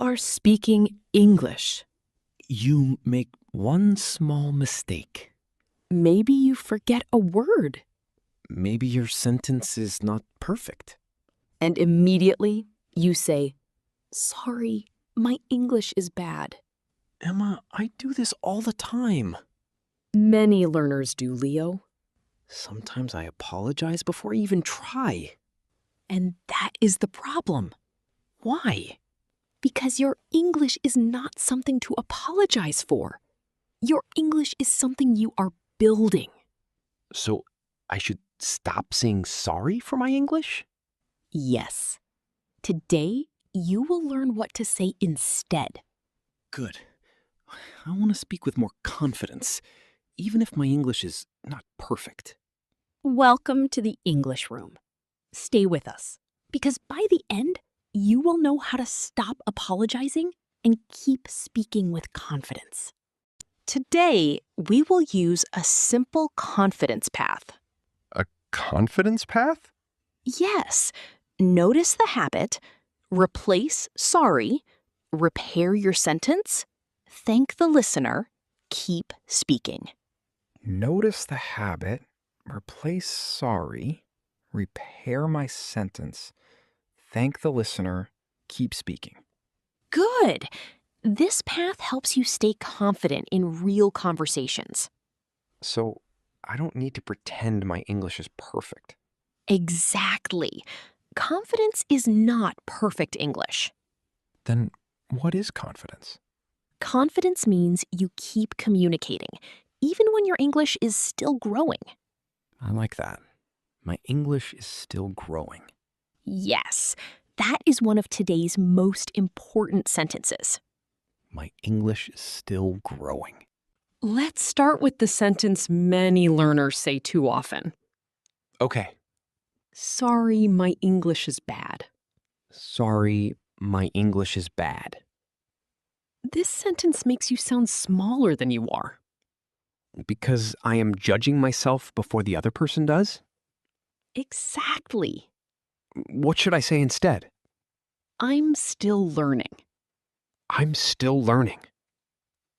are speaking English. You make one small mistake. Maybe you forget a word. Maybe your sentence is not perfect. And immediately you say, "Sorry, my English is bad." Emma, I do this all the time. Many learners do, Leo. Sometimes I apologize before I even try. And that is the problem. Why? Because your English is not something to apologize for. Your English is something you are building. So I should stop saying sorry for my English? Yes. Today, you will learn what to say instead. Good. I want to speak with more confidence, even if my English is not perfect. Welcome to the English room. Stay with us, because by the end, you will know how to stop apologizing and keep speaking with confidence. Today, we will use a simple confidence path. A confidence path? Yes. Notice the habit, replace sorry, repair your sentence, thank the listener, keep speaking. Notice the habit, replace sorry, repair my sentence, thank the listener, keep speaking. Good. This path helps you stay confident in real conversations. So I don't need to pretend my English is perfect. Exactly. Confidence is not perfect English. Then what is confidence? Confidence means you keep communicating, even when your English is still growing. I like that. My English is still growing. Yes, that is one of today's most important sentences. My English is still growing. Let's start with the sentence many learners say too often. Okay. Sorry, my English is bad. Sorry, my English is bad. This sentence makes you sound smaller than you are. Because I am judging myself before the other person does? Exactly. What should I say instead? I'm still learning. I'm still learning.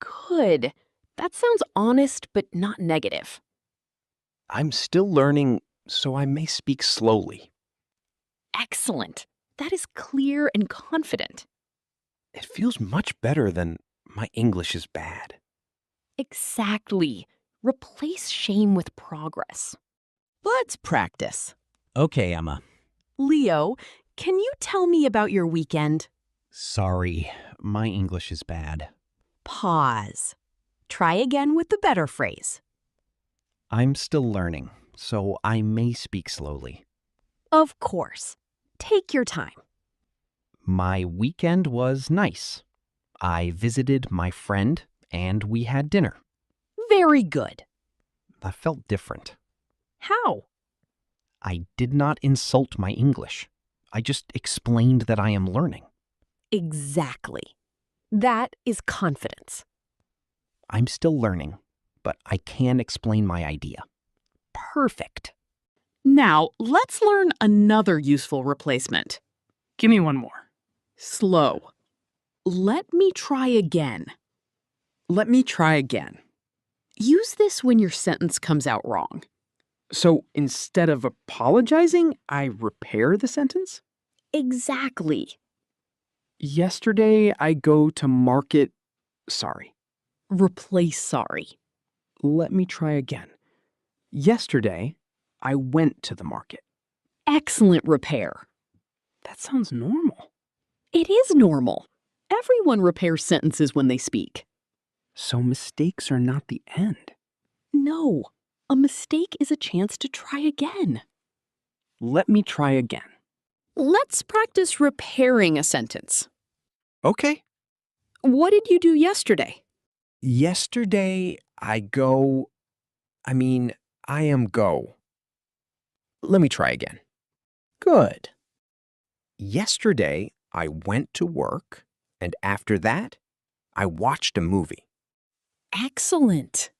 Good. That sounds honest but not negative. I'm still learning, so I may speak slowly. Excellent. That is clear and confident. It feels much better than my English is bad. Exactly. Replace shame with progress. Let's practice. Okay, Emma. Leo, can you tell me about your weekend? Sorry, my English is bad. Pause. Try again with the better phrase. I'm still learning, so I may speak slowly. Of course. Take your time. My weekend was nice. I visited my friend and we had dinner. Very good. That felt different. How? I did not insult my English. I just explained that I am learning. Exactly. That is confidence. I'm still learning, but I can explain my idea. Perfect. Now, let's learn another useful replacement. Give me one more. Slow. Let me try again. Let me try again. Use this when your sentence comes out wrong. So instead of apologizing, I repair the sentence? Exactly. Yesterday, I go to market. Sorry. Replace sorry. Let me try again. Yesterday, I went to the market. Excellent repair. That sounds normal. It is normal. Everyone repairs sentences when they speak. So mistakes are not the end. No, a mistake is a chance to try again. Let me try again. Let's practice repairing a sentence. Okay. What did you do yesterday? Yesterday, I am go. Let me try again. Good. Yesterday, I went to work, and after that, I watched a movie. Excellent.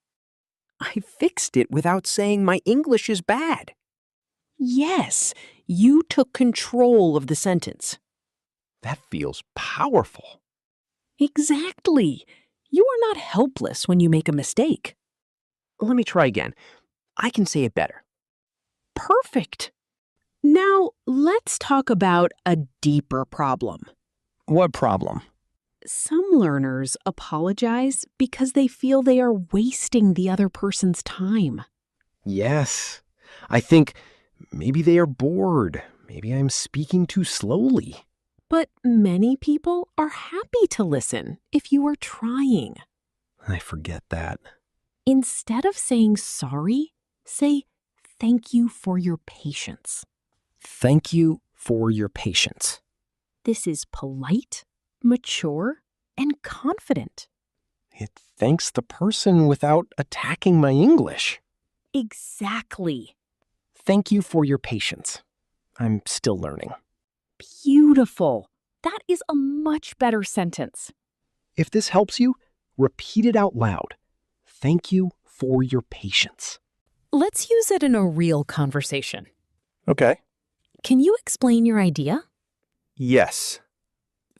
I fixed it without saying my English is bad. Yes, you took control of the sentence. That feels powerful. Exactly. You are not helpless when you make a mistake. Let me try again. I can say it better. Perfect. Now, let's talk about a deeper problem. What problem? Some learners apologize because they feel they are wasting the other person's time. Yes. I think maybe they are bored. Maybe I'm speaking too slowly. But many people are happy to listen if you are trying. I forget that. Instead of saying sorry, say thank you for your patience. Thank you for your patience. This is polite, mature, and confident. It thanks the person without attacking my English. Exactly. Thank you for your patience. I'm still learning. Beautiful. That is a much better sentence. If this helps you, repeat it out loud. Thank you for your patience. Let's use it in a real conversation. Okay. Can you explain your idea? Yes.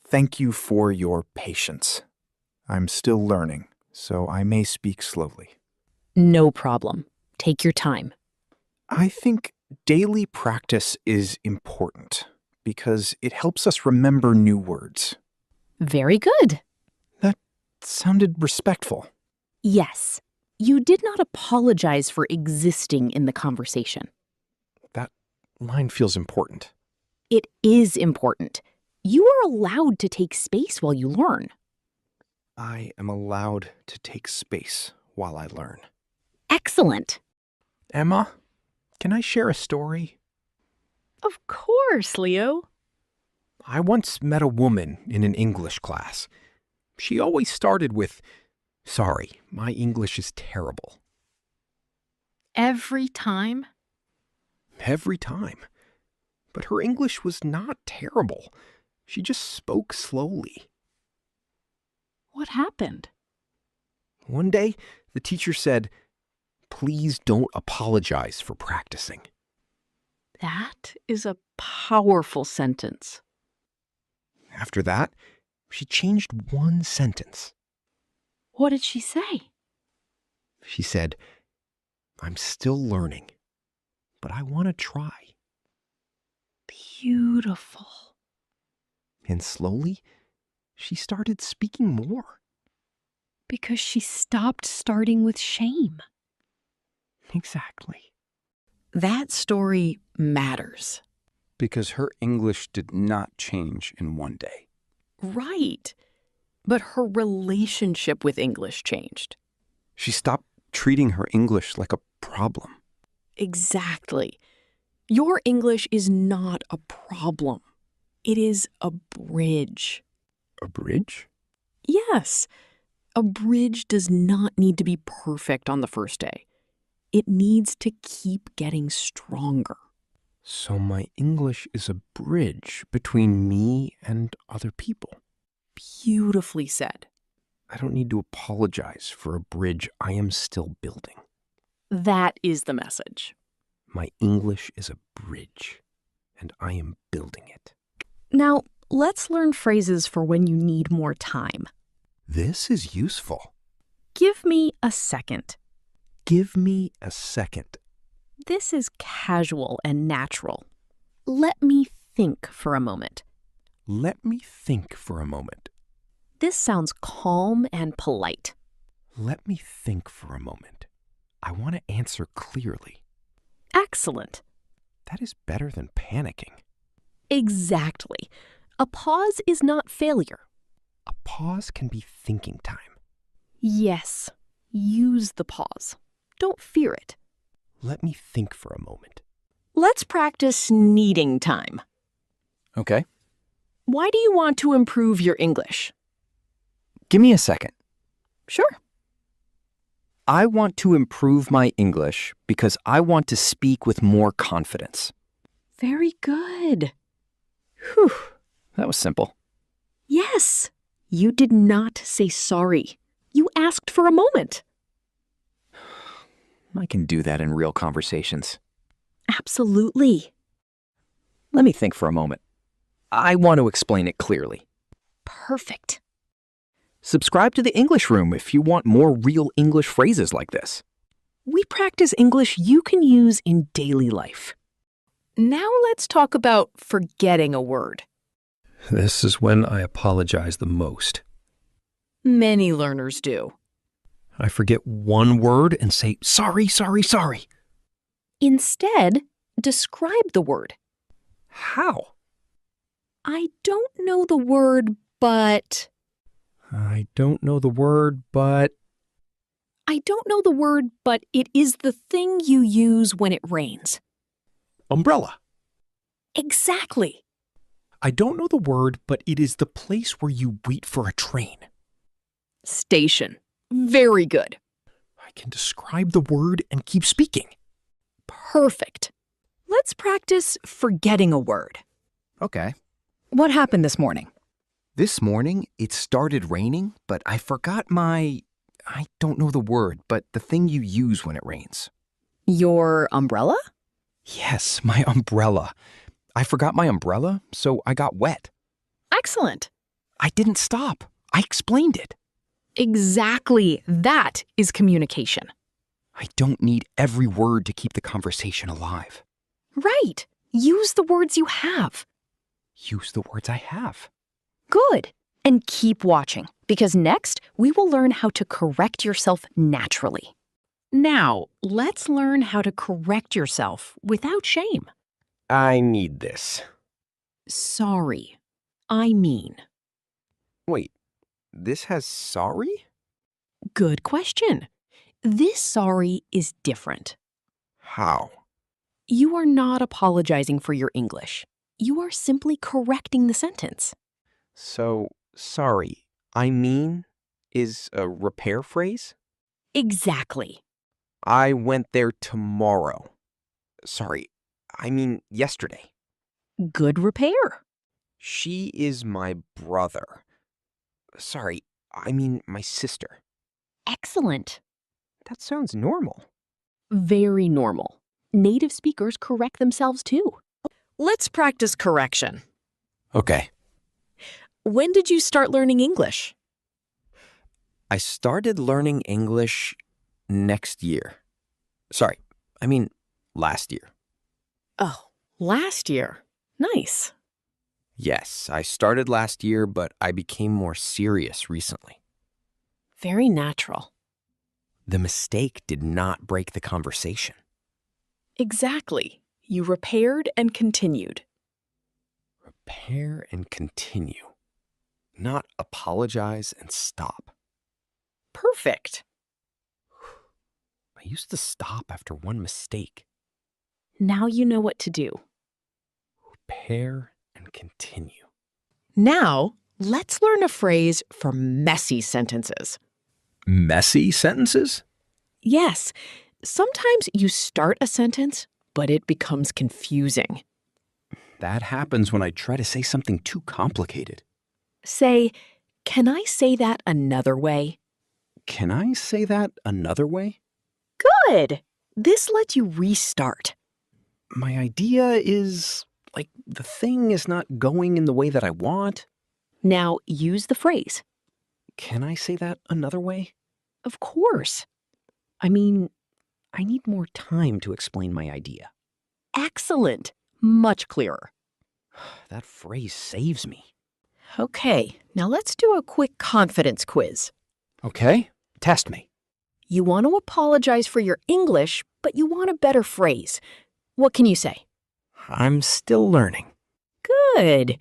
Thank you for your patience. I'm still learning, so I may speak slowly. No problem. Take your time. I think daily practice is important because it helps us remember new words. Very good. That sounded respectful. Yes. You did not apologize for existing in the conversation. That line feels important. It is important. You are allowed to take space while you learn. I am allowed to take space while I learn. Excellent. Emma, can I share a story? Of course, Leo. I once met a woman in an English class. She always started with, "Sorry, my English is terrible." Every time? Every time. But her English was not terrible. She just spoke slowly. What happened? One day, the teacher said, "Please don't apologize for practicing." That is a powerful sentence. After that, she changed one sentence. What did she say? She said, "I'm still learning, but I want to try." Beautiful. And slowly, she started speaking more. Because she stopped starting with shame. Exactly. That story matters. Because her English did not change in one day. Right. But her relationship with English changed. She stopped treating her English like a problem. Exactly. Your English is not a problem. It is a bridge. A bridge? Yes. A bridge does not need to be perfect on the first day. It needs to keep getting stronger. So my English is a bridge between me and other people. Beautifully said. I don't need to apologize for a bridge I am still building. That is the message. My English is a bridge, and I am building it. Now, let's learn phrases for when you need more time. This is useful. Give me a second. Give me a second. This is casual and natural. Let me think for a moment. Let me think for a moment. This sounds calm and polite. Let me think for a moment. I want to answer clearly. Excellent. That is better than panicking. Exactly. A pause is not failure. A pause can be thinking time. Yes. Use the pause. Don't fear it. Let me think for a moment. Let's practice needing time. Okay. Why do you want to improve your English? Give me a second. Sure. I want to improve my English because I want to speak with more confidence. Very good. Whew. That was simple. Yes. You did not say sorry. You asked for a moment. I can do that in real conversations. Absolutely. Let me think for a moment. I want to explain it clearly. Perfect. Subscribe to the English Room if you want more real English phrases like this. We practice English you can use in daily life. Now let's talk about forgetting a word. This is when I apologize the most. Many learners do. I forget one word and say, sorry, sorry, sorry. Instead, describe the word. How? I don't know the word, but... I don't know the word, but... I don't know the word, but it is the thing you use when it rains. Umbrella. Exactly. I don't know the word, but it is the place where you wait for a train. Station. Very good. I can describe the word and keep speaking. Perfect. Let's practice forgetting a word. Okay. What happened this morning? This morning, it started raining, but I forgot I don't know the word, but the thing you use when it rains. Your umbrella? Yes, my umbrella. I forgot my umbrella, so I got wet. Excellent. I didn't stop. I explained it. Exactly. That is communication. I don't need every word to keep the conversation alive. Right. Use the words you have. Use the words I have. Good. And keep watching, because next we will learn how to correct yourself naturally. Now, let's learn how to correct yourself without shame. I need this. Sorry. I mean. Wait, this has sorry? Good question. This sorry is different. How? You are not apologizing for your English. You are simply correcting the sentence. So, sorry, I mean is a repair phrase? Exactly. I went there tomorrow. Sorry, I mean yesterday. Good repair. She is my brother. Sorry, I mean my sister. Excellent. That sounds normal. Very normal. Native speakers correct themselves too. Let's practice correction. Okay. When did you start learning English? I started learning English next year. Sorry, I mean last year. Oh, last year. Nice. Yes, I started last year, but I became more serious recently. Very natural. The mistake did not break the conversation. Exactly. You repaired and continued. Repair and continue. Not apologize and stop. Perfect. I used to stop after one mistake. Now you know what to do. Repair and continue. Now, let's learn a phrase for messy sentences. Messy sentences? Yes, sometimes you start a sentence, but it becomes confusing. That happens when I try to say something too complicated. Say, can I say that another way? Can I say that another way? Good. This lets you restart. My idea is, the thing is not going in the way that I want. Now use the phrase. Can I say that another way? Of course. I mean, I need more time to explain my idea. Excellent. Much clearer. That phrase saves me. Okay, now let's do a quick confidence quiz. Okay, test me. You want to apologize for your English, but you want a better phrase. What can you say? I'm still learning. Good.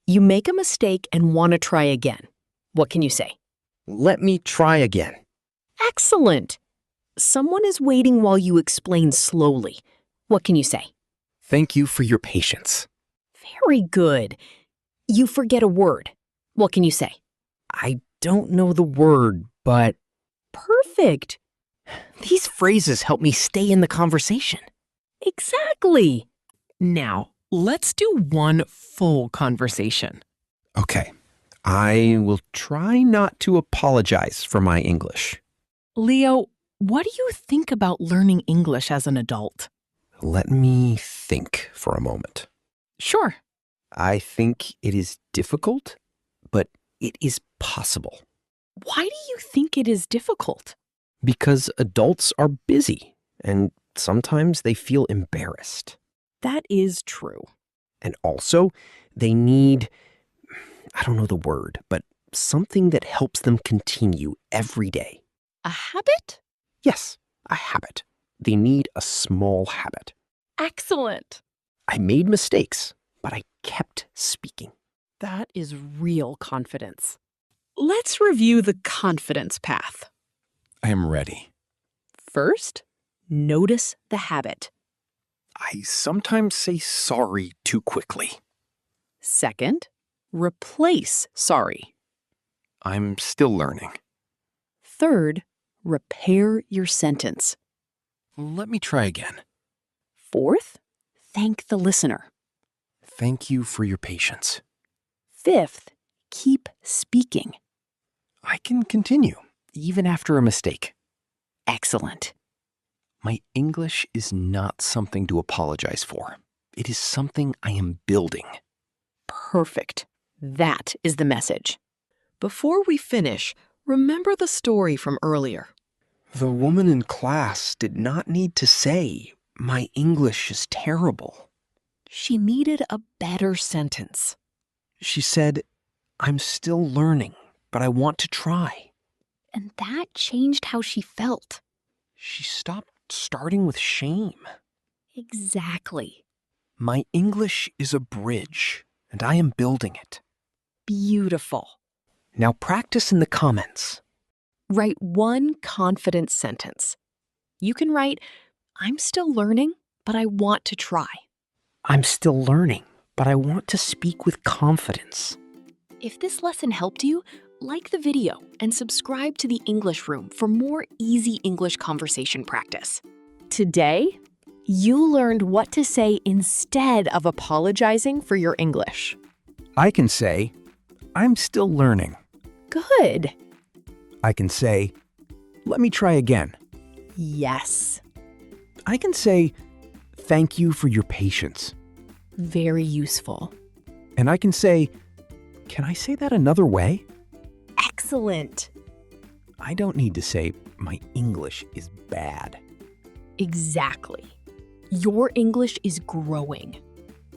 You make a mistake and want to try again. What can you say? Let me try again. Excellent. Someone is waiting while you explain slowly. What can you say? Thank you for your patience. Very good. You forget a word. What can you say? I don't know the word, but Perfect. these phrases help me stay in the conversation. Exactly. Now, let's do one full conversation. Okay. I will try not to apologize for my English. Leo, what do you think about learning English as an adult? Let me think for a moment. Sure. I think it is difficult, but it is possible. Why do you think it is difficult? Because adults are busy and sometimes they feel embarrassed. That is true. And also, they need, I don't know the word, but something that helps them continue every day. A habit? Yes, a habit. They need a small habit. Excellent. I made mistakes, but I kept speaking. That is real confidence. Let's review the confidence path. I am ready. First, notice the habit. I sometimes say sorry too quickly. Second, replace sorry. I'm still learning. Third, repair your sentence. Let me try again. Fourth, thank the listener. Thank you for your patience. Fifth, keep speaking. I can continue, even after a mistake. Excellent. My English is not something to apologize for. It is something I am building. Perfect. That is the message. Before we finish, remember the story from earlier. The woman in class did not need to say, "My English is terrible." She needed a better sentence. She said, "I'm still learning, but I want to try." And that changed how she felt. She stopped starting with shame. Exactly. My English is a bridge, and I am building it. Beautiful. Now practice in the comments. Write one confident sentence. You can write, I'm still learning, but I want to try. I'm still learning, but I want to speak with confidence. If this lesson helped you, like the video and subscribe to the English Room for more easy English conversation practice. Today, you learned what to say instead of apologizing for your English. I can say, I'm still learning. Good. I can say, let me try again. Yes. I can say, thank you for your patience. Very useful. And I can say, can I say that another way? Excellent. I don't need to say, my English is bad. Exactly. Your English is growing.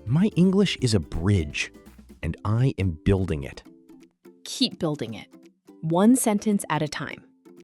My English is a bridge, and I am building it. Keep building it, one sentence at a time.